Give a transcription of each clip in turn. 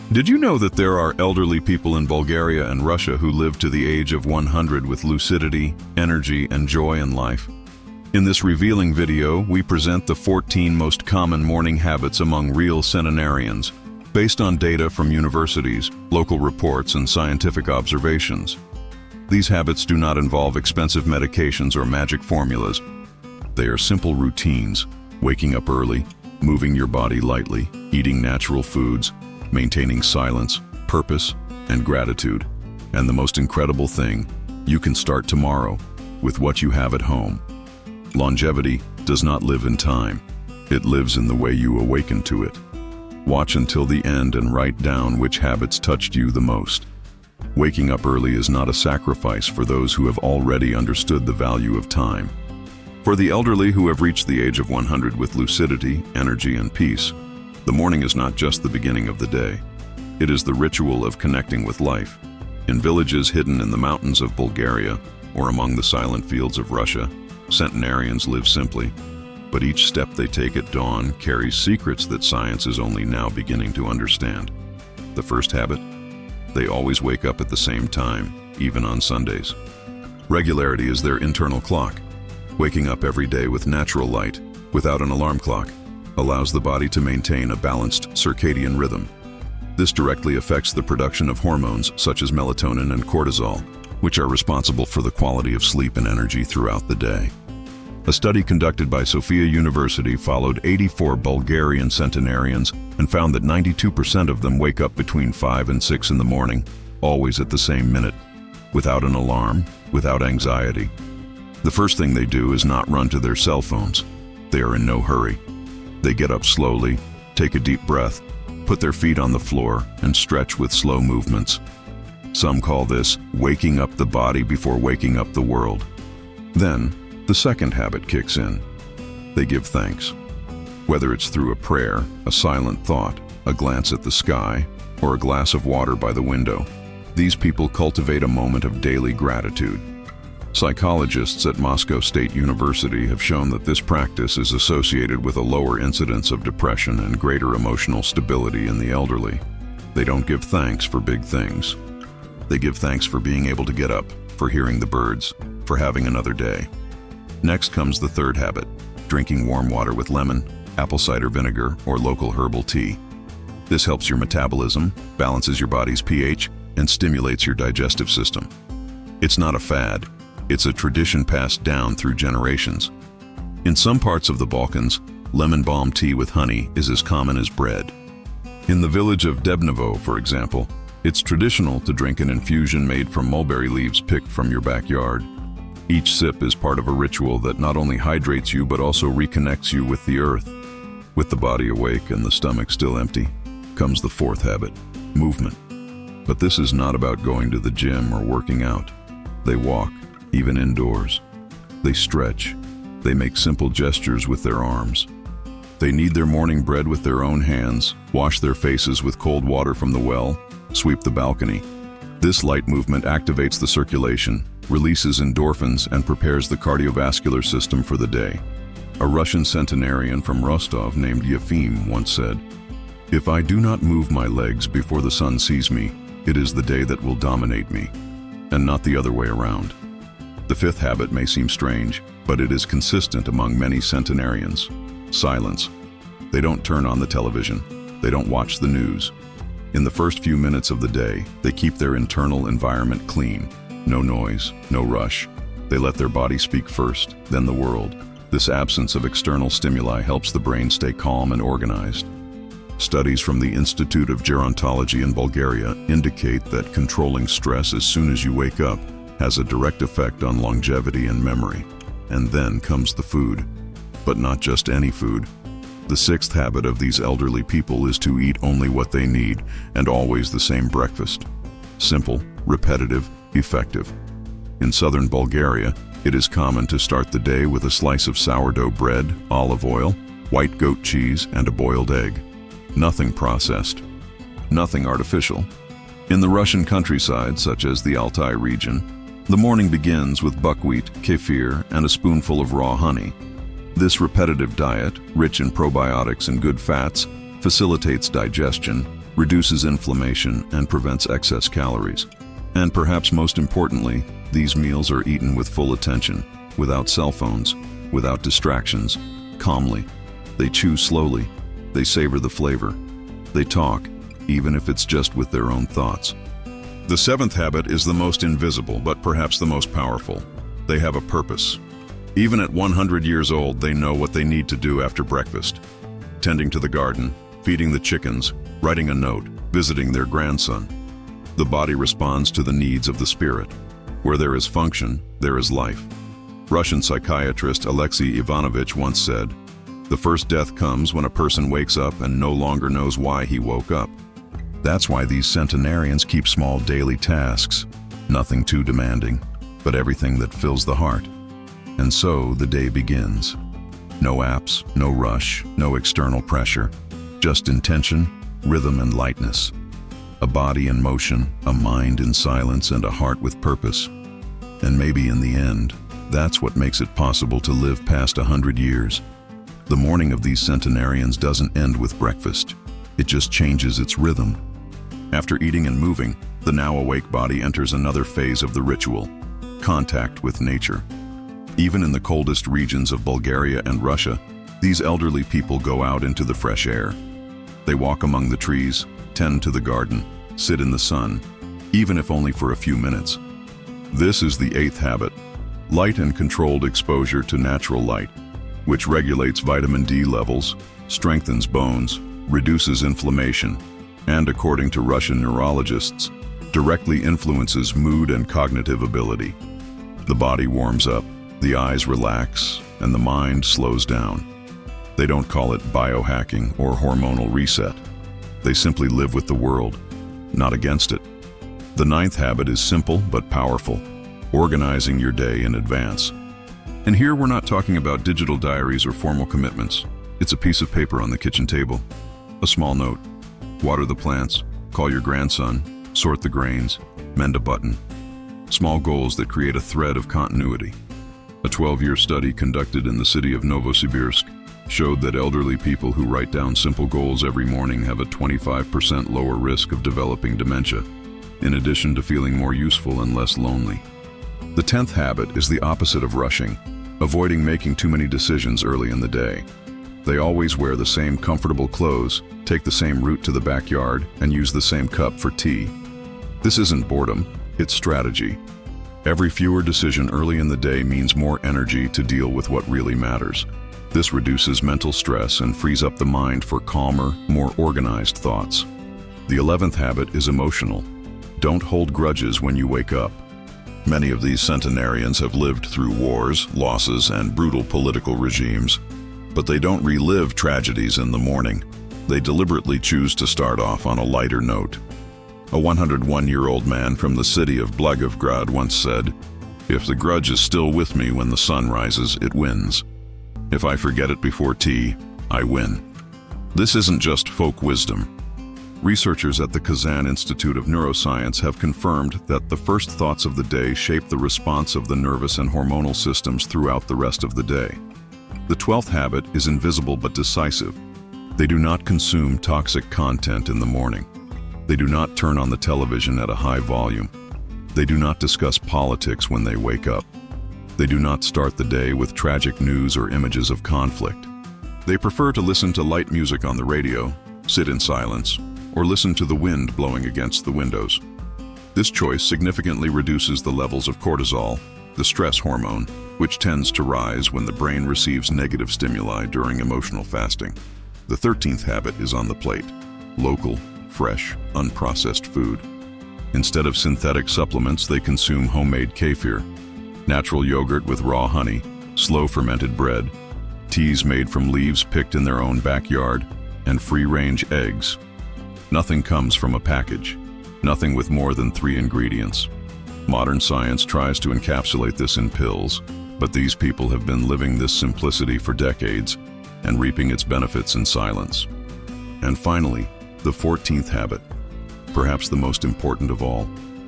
Did you know that there are elderly people in Bulgaria and Russia who live to the age of 100 with lucidity, energy, and joy in life? In this revealing video, we present the 14 most common morning habits among real centenarians, based on data from universities, local reports, and scientific observations. These habits do not involve expensive medications or magic formulas. They are simple routines: waking up early, moving your body lightly, eating natural foods, maintaining silence, purpose, and gratitude. And the most incredible thing, you can start tomorrow with what you have at home. Longevity does not live in time. It lives in the way you awaken to it. Watch until the end and write down which habits touched you the most. Waking up early is not a sacrifice for those who have already understood the value of time. For the elderly who have reached the age of 100 with lucidity, energy, and peace, the morning is not just the beginning of the day. It is the ritual of connecting with life. In villages hidden in the mountains of Bulgaria or among the silent fields of Russia, centenarians live simply, but each step they take at dawn carries secrets that science is only now beginning to understand. The first habit: they always wake up at the same time, even on Sundays. Regularity is their internal clock. Waking up every day with natural light, without an alarm clock, allows the body to maintain a balanced circadian rhythm. This directly affects the production of hormones such as melatonin and cortisol, which are responsible for the quality of sleep and energy throughout the day. A study conducted by Sofia University followed 84 Bulgarian centenarians and found that 92% of them wake up between 5 and 6 in the morning, always at the same minute, without an alarm, without anxiety. The first thing they do is not run to their cell phones. They are in no hurry. They get up slowly, take a deep breath, put their feet on the floor, and stretch with slow movements. Some call this waking up the body before waking up the world. Then, the second habit kicks in. They give thanks. Whether it's through a prayer, a silent thought, a glance at the sky, or a glass of water by the window, these people cultivate a moment of daily gratitude. Psychologists at Moscow State University have shown that this practice is associated with a lower incidence of depression and greater emotional stability in the elderly. They don't give thanks for big things. They give thanks for being able to get up, for hearing the birds, for having another day. Next comes the third habit: drinking warm water with lemon, apple cider vinegar, or local herbal tea. This helps your metabolism, balances your body's pH, and stimulates your digestive system. It's not a fad. It's a tradition passed down through generations. In some parts of the Balkans, lemon balm tea with honey is as common as bread. In the village of Debnovo, for example, it's traditional to drink an infusion made from mulberry leaves picked from your backyard. Each sip is part of a ritual that not only hydrates you but also reconnects you with the earth. With the body awake and the stomach still empty, comes the fourth habit: movement. But this is not about going to the gym or working out. They walk, even indoors. They stretch. They make simple gestures with their arms. They knead their morning bread with their own hands, wash their faces with cold water from the well, sweep the balcony. This light movement activates the circulation, releases endorphins, and prepares the cardiovascular system for the day. A Russian centenarian from Rostov named Yefim once said, "If I do not move my legs before the sun sees me, it is the day that will dominate me, and not the other way around." The fifth habit may seem strange, but it is consistent among many centenarians: silence. They don't turn on the television. They don't watch the news. In the first few minutes of the day, they keep their internal environment clean. No noise, no rush. They let their body speak first, then the world. This absence of external stimuli helps the brain stay calm and organized. Studies from the Institute of Gerontology in Bulgaria indicate that controlling stress as soon as you wake up has a direct effect on longevity and memory. And then comes the food. But not just any food. The sixth habit of these elderly people is to eat only what they need, and always the same breakfast. Simple, repetitive, effective. In southern Bulgaria, it is common to start the day with a slice of sourdough bread, olive oil, white goat cheese, and a boiled egg. Nothing processed. Nothing artificial. In the Russian countryside, such as the Altai region, the morning begins with buckwheat, kefir, and a spoonful of raw honey. This repetitive diet, rich in probiotics and good fats, facilitates digestion, reduces inflammation, and prevents excess calories. And perhaps most importantly, these meals are eaten with full attention, without cell phones, without distractions, calmly. They chew slowly. They savor the flavor. They talk, even if it's just with their own thoughts. The seventh habit is the most invisible, but perhaps the most powerful. They have a purpose. Even at 100 years old, they know what they need to do after breakfast. Tending to the garden, feeding the chickens, writing a note, visiting their grandson. The body responds to the needs of the spirit. Where there is function, there is life. Russian psychiatrist Alexei Ivanovich once said, "The first death comes when a person wakes up and no longer knows why he woke up." That's why these centenarians keep small daily tasks, nothing too demanding, but everything that fills the heart. And so the day begins. No apps, no rush, no external pressure, just intention, rhythm, and lightness. A body in motion, a mind in silence, and a heart with purpose. And maybe in the end, that's what makes it possible to live past 100 years. The morning of these centenarians doesn't end with breakfast. It just changes its rhythm. After eating and moving, the now awake body enters another phase of the ritual, contact with nature. Even in the coldest regions of Bulgaria and Russia, these elderly people go out into the fresh air. They walk among the trees, tend to the garden, sit in the sun, even if only for a few minutes. This is the eighth habit, light and controlled exposure to natural light, which regulates vitamin D levels, strengthens bones, reduces inflammation, and according to Russian neurologists, directly influences mood and cognitive ability. The body warms up, the eyes relax, and the mind slows down. They don't call it biohacking or hormonal reset. They simply live with the world, not against it. The ninth habit is simple but powerful, organizing your day in advance. And here we're not talking about digital diaries or formal commitments. It's a piece of paper on the kitchen table, a small note. Water the plants, call your grandson, sort the grains, mend a button. Small goals that create a thread of continuity. A 12-year study conducted in the city of Novosibirsk showed that elderly people who write down simple goals every morning have a 25% lower risk of developing dementia, in addition to feeling more useful and less lonely. The 10th habit is the opposite of rushing, avoiding making too many decisions early in the day. They always wear the same comfortable clothes, take the same route to the backyard, and use the same cup for tea. This isn't boredom, it's strategy. Every fewer decision early in the day means more energy to deal with what really matters. This reduces mental stress and frees up the mind for calmer, more organized thoughts. The 11th habit is emotional. Don't hold grudges when you wake up. Many of these centenarians have lived through wars, losses, and brutal political regimes. But they don't relive tragedies in the morning. They deliberately choose to start off on a lighter note. A 101-year-old man from the city of Blagovgrad once said, "If the grudge is still with me when the sun rises, it wins. If I forget it before tea, I win." This isn't just folk wisdom. Researchers at the Kazan Institute of Neuroscience have confirmed that the first thoughts of the day shape the response of the nervous and hormonal systems throughout the rest of the day. The 12th habit is invisible but decisive. They do not consume toxic content in the morning. They do not turn on the television at a high volume. They do not discuss politics when they wake up. They do not start the day with tragic news or images of conflict. They prefer to listen to light music on the radio, sit in silence, or listen to the wind blowing against the windows. This choice significantly reduces the levels of cortisol, the stress hormone, which tends to rise when the brain receives negative stimuli during emotional fasting. The 13th habit is on the plate: local, fresh, unprocessed food. Instead of synthetic supplements, they consume homemade kefir, natural yogurt with raw honey, slow fermented bread, teas made from leaves picked in their own backyard, and free-range eggs. Nothing comes from a package, nothing with more than 3 ingredients. Modern science tries to encapsulate this in pills, but these people have been living this simplicity for decades and reaping its benefits in silence. And finally, the 14th habit, perhaps the most important of all,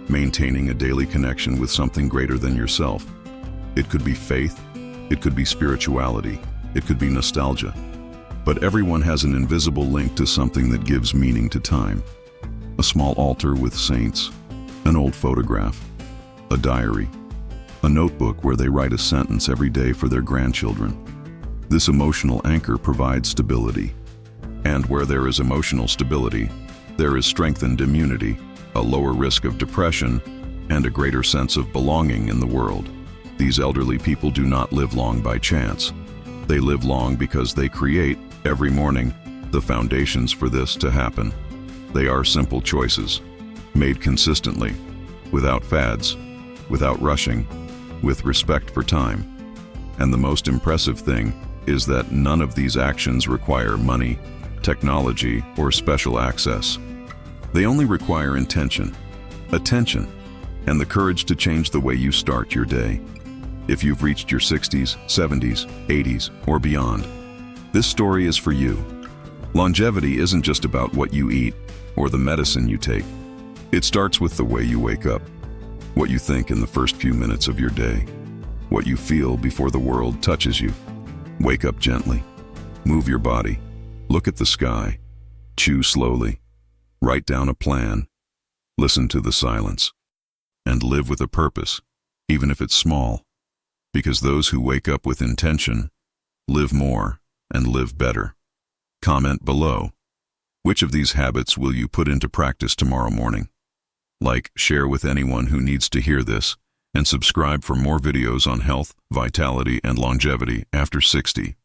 maintaining a daily connection with something greater than yourself. It could be faith, it could be spirituality, it could be nostalgia. But everyone has an invisible link to something that gives meaning to time. a small altar with saints, an old photograph, a diary, a notebook where they write a sentence every day for their grandchildren. This emotional anchor provides stability. And where there is emotional stability, there is strengthened immunity, a lower risk of depression, and a greater sense of belonging in the world. These elderly people do not live long by chance. They live long because they create, every morning, the foundations for this to happen. They are simple choices, made consistently, without fads, without rushing, with respect for time. And the most impressive thing is that none of these actions require money, technology, or special access. They only require intention, attention, and the courage to change the way you start your day. If you've reached your 60s, 70s, 80s, or beyond, this story is for you. Longevity isn't just about what you eat or the medicine you take. It starts with the way you wake up, what you think in the first few minutes of your day, what you feel before the world touches you. Wake up gently, move your body, look at the sky, chew slowly, write down a plan, listen to the silence, and live with a purpose, even if it's small, because those who wake up with intention live more and live better. Comment below. Which of these habits will you put into practice tomorrow morning? Like, share with anyone who needs to hear this, and subscribe for more videos on health, vitality, and longevity after 60.